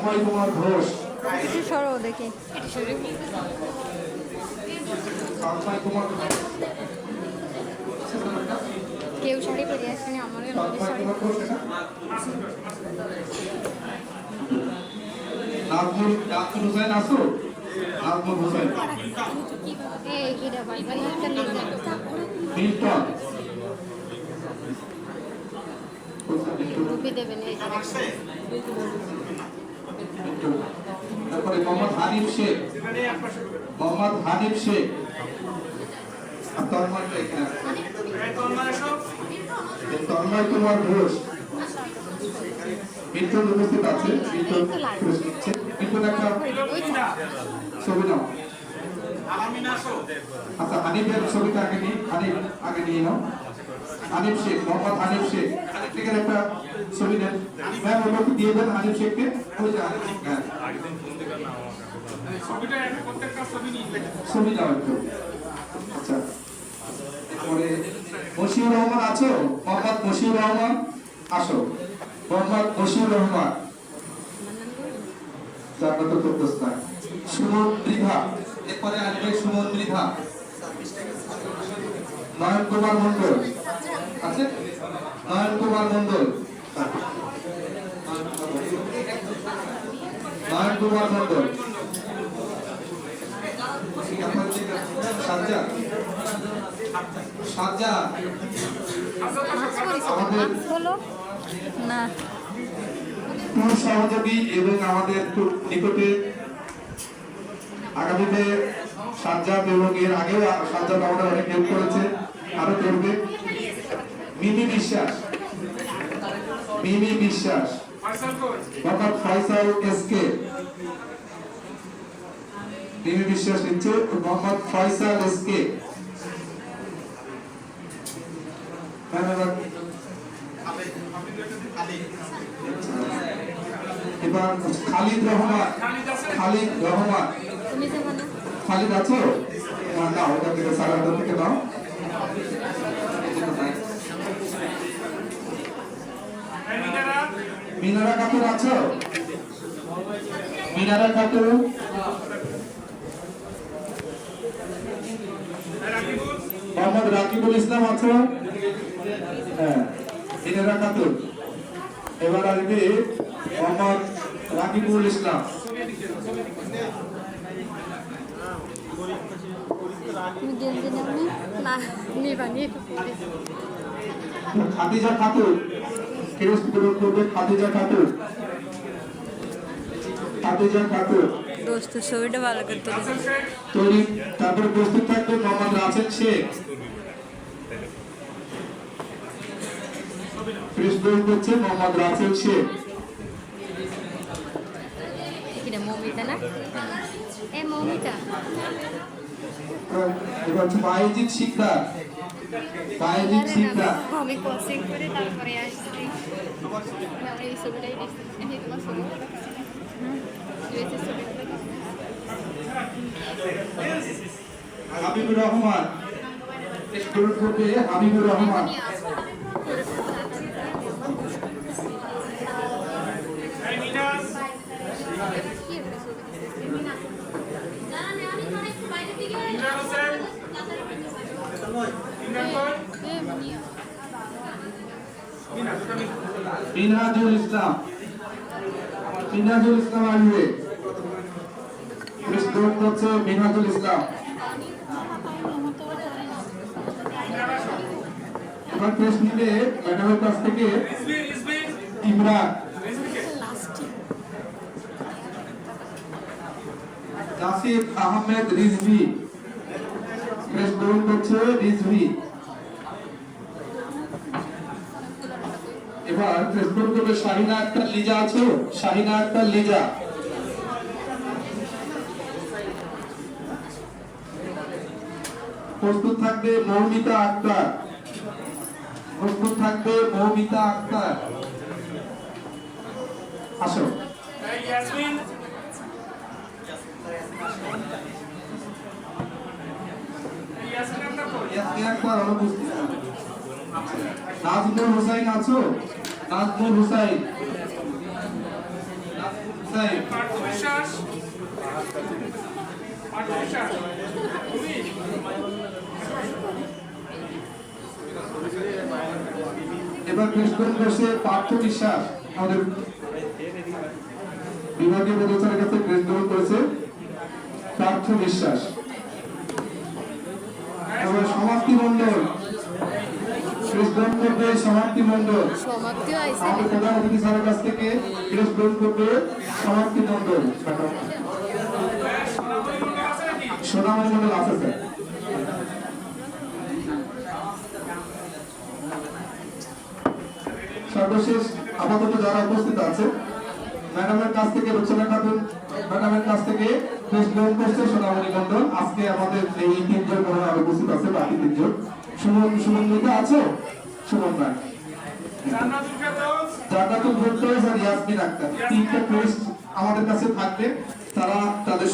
তন্ময় কুমার ঘোষ, একটু সরো দেখি। তন্ময় কুমার কেউ শাড়ি পরে আসেনি, আমারও তন্ময় শাড়ি। কুমার ঘোষ এটা নাজমুল হোসেন আসো, নাজমুল হোসেন এই কিরা ভাই ভাই একটা নিয়ে যাও। মিল্টন রুপি দেবেন এই যে। তারপরে মোহাম্মদ হানিফ শেখ, মোহাম্মদ হানিফ শেখ আর তন্ময়টা এখানে আছে। তন্ময় কুমার ঘোষ মিল্টন উপস্থিত আছে, মিল্টন নিচ্ছে। মিল্টন একটা ছবি নাও। আচ্ছা হানিফের ছবিটা আগে নিই, হানিফ আগে নিয়ে নাও। হানিফ শেখ, মোহাম্মদ হানিফ শেখ, হানিফ শেখের একটা ছবি নেন ম্যাম, ওটাকে দিয়ে দেন হানিফ শেখকে। ওই যে হানিফ শেখ, হ্যাঁ ছবি নাও একটু। আচ্ছা পরে মশিউর রহমান আছো, মোহাম্মদ মশিউর রহমান আসো, মোহাম্মদ মশিউর রহমান জান্নাত ফেরদৌস না। সুমন মৃধা, এরপরে আসবে সুমন মৃধা। নয়ন কুমার মন্ডল আছে, নয়ন কুমার মন্ডল, নয়ন কুমার মন্ডল। সাজ্জা, সাজ্জা আমাদের হলো না টুর সহযোগী এবং আমাদের নিকটে আগামীতে সাজ্জাদ এবং এর আগেও সাজ্জাদ আমাদের অনেক হেল্প করেছে, আরো করবে। মিমি বিশ্বাস, মিমি বিশ্বাস, মোহাম্মদ ফয়সাল এসকে, মিমি বিশ্বাস নিচ্ছে, মোহাম্মদ ফয়সাল এসকে। এবার খালিদ রহমান, খালিদ রহমান, তুমি যাবো না? খালিদ আছো? না ওটা থেকে সারা থেকে নাও। মিনারা খাতুন আছো? মিনারা খাতুন, মোহাম্মদ রাকিবুল ইসলাম আছো? হ্যাঁ মিনারা খাতুন। এবার আসবে মোহাম্মদ রাকিবুল ইসলাম। তুমি গেঞ্জি নেবে না? নিবা নিয়ে খাদিজা খাতুন, কেস পূরণ করবে খাদিজা খাতুন, খাদিজা খাতুন দোস্ত ছবিটা ভালো করে তুলে। তৈরি। তারপরে প্রস্তুত থাকবে মোহাম্মদ রাসেল শেখ, প্রেসিডেন্ট হচ্ছে মোহাম্মদ রাসেল শেখ। কিরা মৌমিতা না? এ মৌমিতা এবার হচ্ছে বাইজিৎ শিকদার, বাইজিৎ শিকদার। আমি কোচিং করে তারপরে আসছি। এই ছবিটাই দেখছি, এই তোমার ছবি হাবিবুর রহমান, স্টুডেন্ট করবে হাবিবুর রহমান। মিনহাজুল ইসলাম, মিনহাজুল ইসলাম আসবে, স্টুডেন্ট হচ্ছে মিনহাজুল ইসলাম। এবার প্রেস নিলে ম্যাডামের কাছ থেকে ইমরান, জাসিফ আহমেদ রিজভি, প্রেস গ্রহণ করছে রিজভি। এবার প্রেস গ্রহণ করবে শাহিনা আক্তার লিজা আছো, শাহিনা আক্তার লিজা। প্রস্তুত থাকবে মৌমিতা আক্তার, প্রস্তুত থাকবে মৌমিতা আক্তার। আসো নাজমুল হুসাইন আছো, নাজমুল হুসাইন, নাইম। এবার ক্রিস্টন বসে পার্থ বিশ্বাস আমাদের বিভাগীয় প্রধানের কাছে ক্রেস্ট গ্রহণ করেছে পার্থ বিশ্বাস। এবার সমাপ্তি মন্ডল ক্রেস্ট গ্রহণ করবে সমাপ্তি মন্ডল। সমাপ্তিও আইছে আমাদের প্রধান অতিথি স্যারের কাছ থেকে ক্রেস্ট গ্রহণ করবে সমাপ্তি মন্ডল। সোনামণি মন্ডল আছে স্যার। সর্বশেষ আপাতত যারা উপস্থিত আছে ম্যাডামের কাছ থেকে রচনা খাতুন ম্যাডামের কাছ থেকে ক্রেস্ট গ্রহণ করছে সোনামণি মন্ডল। আজকে আমাদের এই তিনজন মনে হয় উপস্থিত আছে, বাকি তিনজন সুমন মিতা আছে, সুমন রায়, জান্নাতুল ফেরদৌস আর ইয়াসমিন আক্তার। তিনটা ক্রেস্ট আমাদের কাছে থাকবে, তারা তাদের